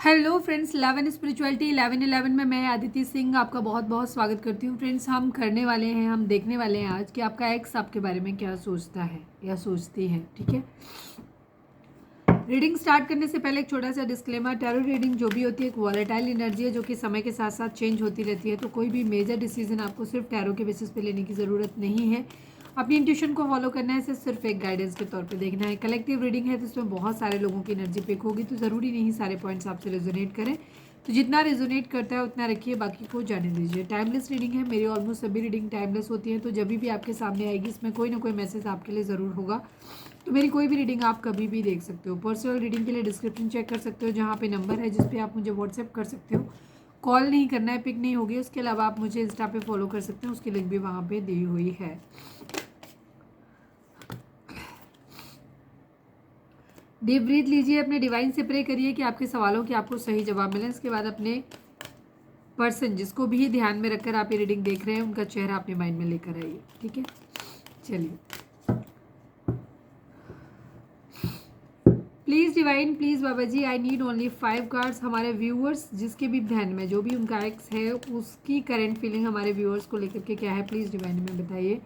Hello friends, 11 spirituality 11 में मैं आदिति सिंह आपका बहुत बहुत स्वागत करती हूँ। फ्रेंड्स, हम करने वाले हैं, हम देखने वाले हैं आज कि आपका एक्स आपके बारे में क्या सोचता है या सोचती है। ठीक है, रीडिंग स्टार्ट करने से पहले एक छोटा सा डिस्क्लेमर। टैरो रीडिंग जो भी होती है एक वॉलेटाइल एनर्जी है जो कि समय के साथ साथ चेंज होती रहती है, तो कोई भी मेजर डिसीजन आपको सिर्फ टैरो के बेसिस पे लेने की ज़रूरत नहीं है। अपनी इंट्यूशन को फॉलो करना है, इसे सिर्फ एक गाइडेंस के तौर पे देखना है। कलेक्टिव रीडिंग है तो इसमें बहुत सारे लोगों की एनर्जी पिक होगी, तो ज़रूरी नहीं सारे पॉइंट्स आपसे रेजोनेट करें। तो जितना रेजोनेट करता है उतना रखिए, बाकी को जाने दीजिए। टाइमलेस रीडिंग है, मेरी ऑलमोस्ट सभी रीडिंग टाइमलेस होती है, तो जब भी आपके सामने आएगी इसमें कोई ना कोई मैसेज आपके लिए ज़रूर होगा। तो मेरी कोई भी रीडिंग आप कभी भी देख सकते हो। पर्सनल रीडिंग के लिए डिस्क्रिप्शन चेक कर सकते हो, जहाँ पे नंबर है जिस पे आप मुझे व्हाट्सएप कर सकते हो। कॉल नहीं करना है, पिक नहीं होगी। उसके अलावा आप मुझे इंस्टा पे फॉलो कर सकते हो, उसकी लिंक भी वहाँ पे दी हुई है। डीप ब्रीथ लीजिए, अपने डिवाइन से प्रे करिए कि आपके सवालों के आपको सही जवाब मिले। इसके बाद अपने पर्सन जिसको भी ध्यान में रखकर आप ये रीडिंग देख रहे हैं उनका चेहरा अपने माइंड में लेकर आइए। ठीक है, चलिए। Please Divine, please Baba ji, I need only 5 cards. हमारे व्यूअर्स जिसके भी ध्यान में जो भी उनका एक्स है उसकी करंट फीलिंग हमारे व्यूअर्स को लेकर के क्या है, प्लीज़ डिवाइन में बताइए।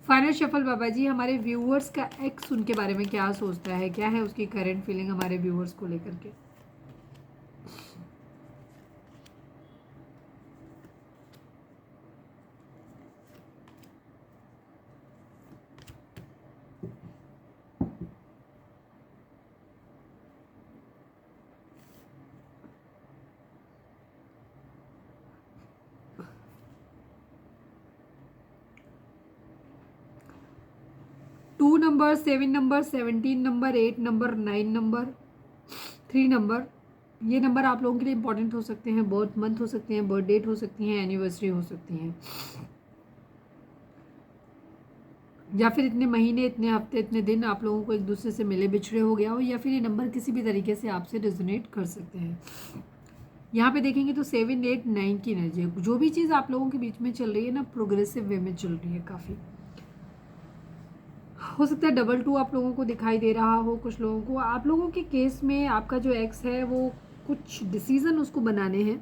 फाइनल शफल बाबा जी, हमारे व्यूअर्स का एक्स उनके बारे में क्या सोचता है, क्या है उसकी करंट फीलिंग हमारे व्यूअर्स को लेकर के। Two number, 7 number, 17 number, 8 number, 9 number, 3 number. ये नंबर आप लोगों के लिए इंपॉर्टेंट हो सकते हैं। बर्थ मंथ हो सकते हैं, बर्थ डेट हो सकती हैं, एनिवर्सरी हो सकती हैं, या फिर इतने महीने, इतने हफ्ते, इतने दिन आप लोगों को एक दूसरे से मिले बिछड़े हो गया हो, या फिर ये नंबर किसी भी तरीके से आपसे रेजोनेट कर सकते हैं। यहाँ पे देखेंगे तो 7, 8, 9 की एनर्जी है। जो भी चीज़ आप लोगों के बीच में चल रही है ना, प्रोग्रेसिव वे में चल रही है। काफ़ी हो सकता है डबल 2 आप लोगों को दिखाई दे रहा हो। कुछ लोगों को, आप लोगों के केस में आपका जो एक्स है वो कुछ डिसीज़न उसको बनाने हैं,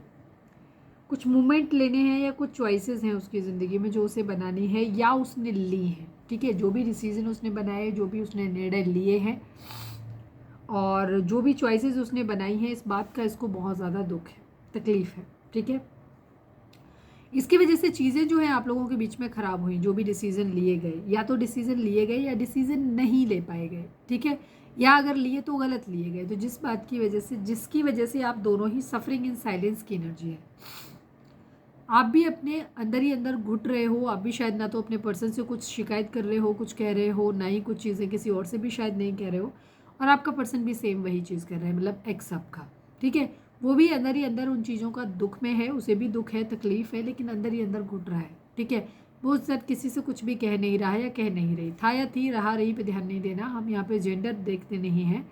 कुछ मूवमेंट लेने हैं, या कुछ चॉइसेस हैं उसकी ज़िंदगी में जो उसे बनानी है या उसने ली है। ठीक है, जो भी डिसीजन उसने बनाए, जो भी उसने निर्णय लिए हैं और जो भी चॉइसेस उसने बनाई हैं, इस बात का इसको बहुत ज़्यादा दुख है, तकलीफ़ है। ठीक है, इसकी वजह से चीज़ें जो है आप लोगों के बीच में ख़राब हुई। जो भी डिसीज़न लिए गए, या तो डिसीज़न लिए गए या डिसीज़न नहीं ले पाए गए। ठीक है, या अगर लिए तो गलत लिए गए। तो जिस बात की वजह से, जिसकी वजह से आप दोनों ही सफरिंग इन साइलेंस की एनर्जी है। आप भी अपने अंदर ही अंदर घुट रहे हो। आप भी शायद ना तो अपने पर्सन से कुछ शिकायत कर रहे हो, कुछ कह रहे हो, ना ही कुछ चीज़ें किसी और से भी शायद नहीं कह रहे हो। और आपका पर्सन भी सेम वही चीज़ कर रहा है, मतलब एक्स आपका। ठीक है, वो भी अंदर ही अंदर उन चीज़ों का दुख में है, उसे भी दुख है, तकलीफ़ है, लेकिन अंदर ही अंदर घुट रहा है। ठीक है, वो सर किसी से कुछ भी कह नहीं रहा है या कह नहीं रही। था या थी, रहा रही पे ध्यान नहीं देना। हम यहाँ पे जेंडर देखते नहीं हैं,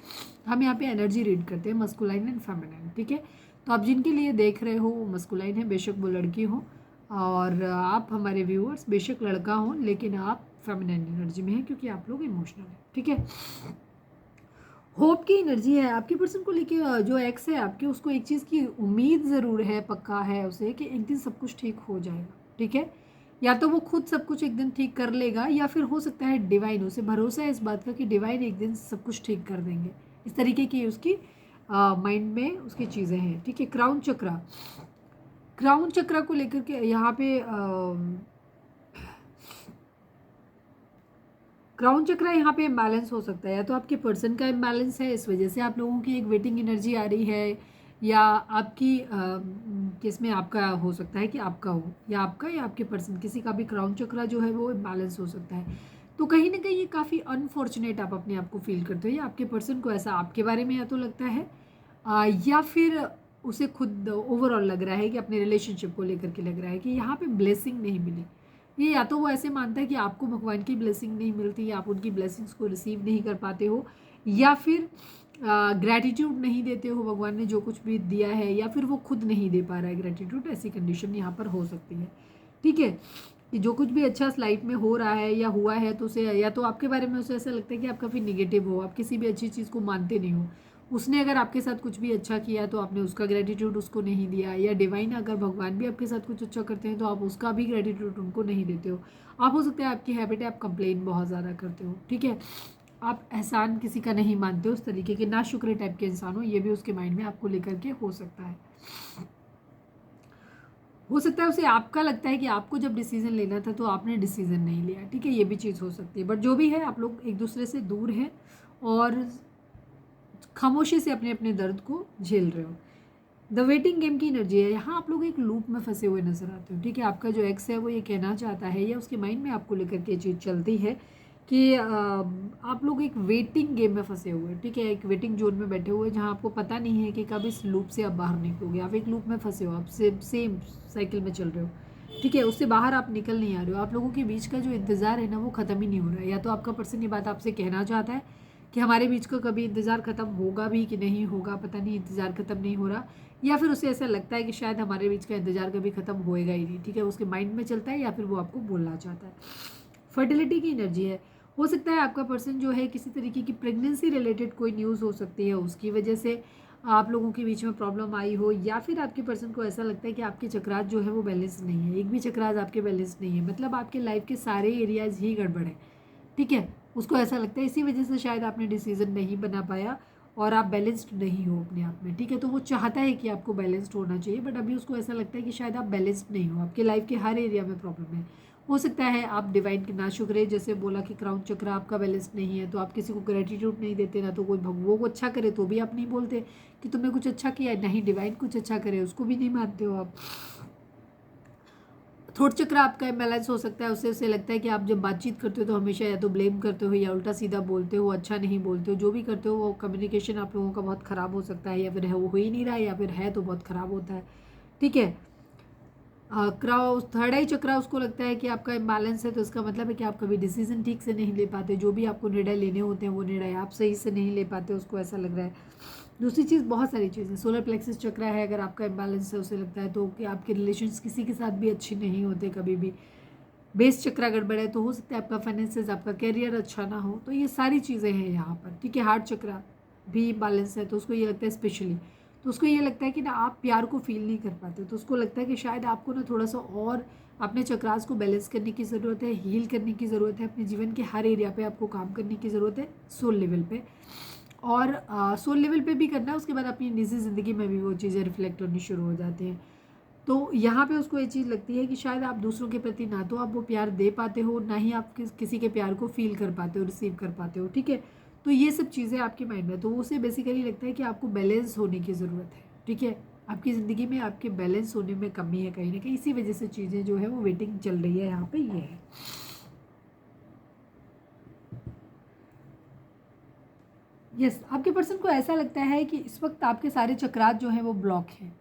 हम यहाँ पे एनर्जी रीड करते हैं, मस्कुलाइन एंड फेमिनाइन। ठीक है, तो आप जिनके लिए देख रहे हो वो मस्कुलाइन है, बेशक वो लड़की हो, और आप हमारे व्यूअर्स बेशक लड़का हो, लेकिन आप फेमिनाइन एनर्जी में हैं क्योंकि आप लोग इमोशनल हैं। ठीक है, होप की एनर्जी है आपके पर्सन को लेके। जो एक्स है आपके, उसको एक चीज़ की उम्मीद ज़रूर है, पक्का है उसे कि एक दिन सब कुछ ठीक हो जाएगा। ठीक है, या तो वो खुद सब कुछ एक दिन ठीक कर लेगा, या फिर हो सकता है डिवाइन, उसे भरोसा है इस बात का कि डिवाइन एक दिन सब कुछ ठीक कर देंगे। इस तरीके की उसकी माइंड में उसकी चीज़ें हैं। ठीक है, क्राउन चक्रा, क्राउन चक्रा को लेकर के यहाँ पे क्राउन चक्रा यहाँ पे इम्बैलेंस हो सकता है। या तो आपके पर्सन का इम्बैलेंस है, इस वजह से आप लोगों की एक वेटिंग एनर्जी आ रही है, या आपकी केस में आपका हो सकता है कि आपका हो, या आपका या आपके पर्सन, किसी का भी क्राउन चक्रा जो है वो इम्बैलेंस हो सकता है। तो कहीं ना कहीं ये काफ़ी अनफॉर्चुनेट आप अपने आप को फील करते हो, या आपके पर्सन को ऐसा आपके बारे में या तो लगता है, या फिर उसे खुद ओवरऑल लग रहा है कि अपने रिलेशनशिप को लेकर के लग रहा है कि यहाँ पे ब्लेसिंग नहीं मिली। ये या तो वो ऐसे मानता है कि आपको भगवान की ब्लेसिंग नहीं मिलती, आप उनकी ब्लेसिंग्स को रिसीव नहीं कर पाते हो, या फिर ग्रैटिट्यूड नहीं देते हो भगवान ने जो कुछ भी दिया है, या फिर वो खुद नहीं दे पा रहा है ग्रैटिट्यूड। ऐसी कंडीशन यहाँ पर हो सकती है। ठीक है, कि जो कुछ भी अच्छा लाइफ में हो रहा है या हुआ है, तो उसे, या तो आपके बारे में उसे ऐसा लगता है कि आप काफ़ी निगेटिव हो, आप किसी भी अच्छी चीज़ को मानते नहीं हो। उसने अगर आपके साथ कुछ भी अच्छा किया तो आपने उसका ग्रेटिट्यूड उसको नहीं दिया, या डिवाइन अगर भगवान भी आपके साथ कुछ अच्छा करते हैं तो आप उसका भी ग्रेटिट्यूड उनको नहीं देते हो। आप हो सकता है आपकी हैबिट है आप कंप्लेन बहुत ज़्यादा करते हो, ठीक है, आप एहसान किसी का नहीं मानते हो, उस तरीके के नाशुक्र टाइप के इंसान हो, ये भी उसके माइंड में आपको लेकर के हो सकता है। हो सकता है उसे आपका लगता है कि आपको जब डिसीजन लेना था तो आपने डिसीजन नहीं लिया, ठीक है, ये भी चीज़ हो सकती है। बट जो भी है आप लोग एक दूसरे से दूर हैं और खामोशी से अपने अपने दर्द को झेल रहे हो। द वेटिंग गेम की एनर्जी है यहाँ, आप लोग एक लूप में फंसे हुए नजर आते हो, ठीक है। आपका जो एक्स है वो ये कहना चाहता है या उसके माइंड में आपको लेकर के चीज़ चलती है कि आप लोग एक वेटिंग गेम में फंसे हुए हैं, ठीक है, एक वेटिंग जोन में बैठे हुए हैं जहाँ आपको पता नहीं है कि कब इस लूप से आप बाहर निकलोगे। आप एक लूप में फंसे हो, आप सेम साइकिल में चल रहे हो, ठीक है, उससे बाहर आप निकल नहीं आ रहे हो। आप लोगों के बीच का जो इंतज़ार है ना वो ख़त्म ही नहीं हो रहा है। या तो आपका पर्सन ये बात आपसे कहना चाहता है कि हमारे बीच का कभी इंतज़ार ख़त्म होगा भी कि नहीं होगा, पता नहीं, इंतज़ार ख़त्म नहीं हो रहा, या फिर उसे ऐसा लगता है कि शायद हमारे बीच का इंतज़ार कभी ख़त्म होएगा ही नहीं, ठीक है, उसके माइंड में चलता है या फिर वो आपको बोलना चाहता है। फर्टिलिटी की एनर्जी है, हो सकता है आपका पर्सन जो है किसी तरीके की प्रेगनेंसी रिलेटेड कोई न्यूज़ हो सकती है, उसकी वजह से आप लोगों के बीच में प्रॉब्लम आई हो, या फिर आपके पर्सन को ऐसा लगता है कि आपके चक्रात जो है वो बैलेंस नहीं है, एक भी चक्रात आपके बैलेंस नहीं है, मतलब आपके लाइफ के सारे एरियाज ही गड़बड़ है, ठीक है। उसको ऐसा लगता है इसी वजह से शायद आपने डिसीजन नहीं बना पाया और आप बैलेंस्ड नहीं हो अपने आप में, ठीक है। तो वो चाहता है कि आपको बैलेंस्ड होना चाहिए, बट अभी उसको ऐसा लगता है कि शायद आप बैलेंस्ड नहीं हो, आपके लाइफ के हर एरिया में प्रॉब्लम है। हो सकता है आप डिवाइन के नाशुक्र, जैसे बोला कि क्राउन चक्र आपका बैलेंस नहीं है, तो आप किसी को ग्रेटिट्यूड नहीं देते, ना तो कोई भगवों को अच्छा करे तो भी आप नहीं बोलते कि तुमने कुछ अच्छा किया, नहीं डिवाइन कुछ अच्छा करे उसको भी नहीं मानते हो आप। थ्रोट चक्र आपका इम्बैलेंस हो सकता है, उससे उसे लगता है कि आप जब बातचीत करते हो तो हमेशा या तो ब्लेम करते हो या उल्टा सीधा बोलते हो, अच्छा नहीं बोलते हो, जो भी करते हो वो कम्युनिकेशन आप लोगों का बहुत ख़राब हो सकता है, या फिर है वो हो ही नहीं रहा है, या फिर है तो बहुत ख़राब होता है, ठीक है। क्राउ थर्ड आई चक्रा उसको लगता है कि आपका इम्बैलेंस है, तो इसका मतलब है कि आप कभी डिसीजन ठीक से नहीं ले पाते, जो भी आपको निर्णय लेने होते हैं वो निर्णय आप सही से नहीं ले पाते, उसको ऐसा लग रहा है। दूसरी चीज़, बहुत सारी चीज़ें, सोलर प्लेक्सिस चक्रा है, अगर आपका इम्बैलेंस है उसे लगता है तो कि आपके रिलेशंस किसी के साथ भी अच्छे नहीं होते कभी भी। बेस चक्रा गड़बड़ है तो हो सकता है आपका फाइनेंसेस, आपका करियर अच्छा ना हो, तो ये सारी चीज़ें हैं यहाँ पर, ठीक है। हार्ट चक्रा भी बैलेंस है तो उसको ये लगता है स्पेशली, तो उसको ये लगता है कि ना आप प्यार को फील नहीं कर पाते, तो उसको लगता है कि शायद आपको ना थोड़ा सा और अपने चक्रास को बैलेंस करने की ज़रूरत है, हील करने की ज़रूरत है, अपने जीवन के हर एरिया पे आपको काम करने की ज़रूरत है, सोल लेवल पे। और सोल लेवल पे भी करना है, उसके बाद अपनी निजी ज़िंदगी में भी वो चीज़ें रिफ्लेक्ट होनी शुरू हो जाती हैं। तो यहाँ पे उसको ये चीज़ लगती है कि शायद आप दूसरों के प्रति ना तो आप वो प्यार दे पाते हो, ना ही आप किसी के प्यार को फील कर पाते हो, रिसीव कर पाते हो, ठीक है। तो ये सब चीज़ें आपके माइंड में, तो उसे बेसिकली लगता है कि आपको बैलेंस होने की ज़रूरत है, ठीक है। आपकी ज़िंदगी में आपके बैलेंस होने में कमी है कहीं ना कहीं, इसी वजह से चीज़ें जो है वो वेटिंग चल रही है यहाँ पे, ये है। यस, आपके पर्सन को ऐसा लगता है कि इस वक्त आपके सारे चक्रात जो हैं वो ब्लॉक हैं,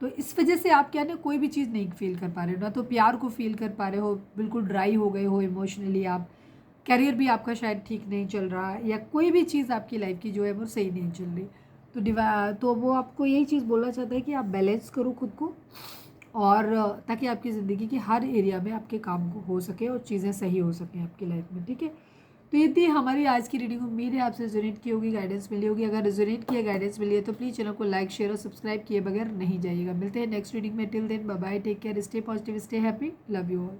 तो इस वजह से आप क्या ना कोई भी चीज़ नहीं फील कर पा रहे हो, ना तो प्यार को फील कर पा रहे हो, बिल्कुल ड्राई हो गए हो इमोशनली आप, करियर भी आपका शायद ठीक नहीं चल रहा, या कोई भी चीज़ आपकी लाइफ की जो है वो सही नहीं चल रही। तो वो आपको यही चीज़ बोलना चाहता है कि आप बैलेंस करो खुद को, और ताकि आपकी ज़िंदगी के हर एरिया में आपके काम को हो सके और चीज़ें सही हो सकें आपकी लाइफ में, ठीक है। तो ये थी हमारी आज की रीडिंग, उम्मीद है आपसे रेजोनेट की होगी, गाइडेंस मिली होगी। अगर रेजोनेट किया, गाइडेंस मिली है तो प्लीज़ चैनल को लाइक, शेयर और सब्सक्राइब किए बगैर नहीं जाइएगा। मिलते हैं नेक्स्ट रीडिंग में, till then bye bye, take care, stay positive, stay happy, love you all.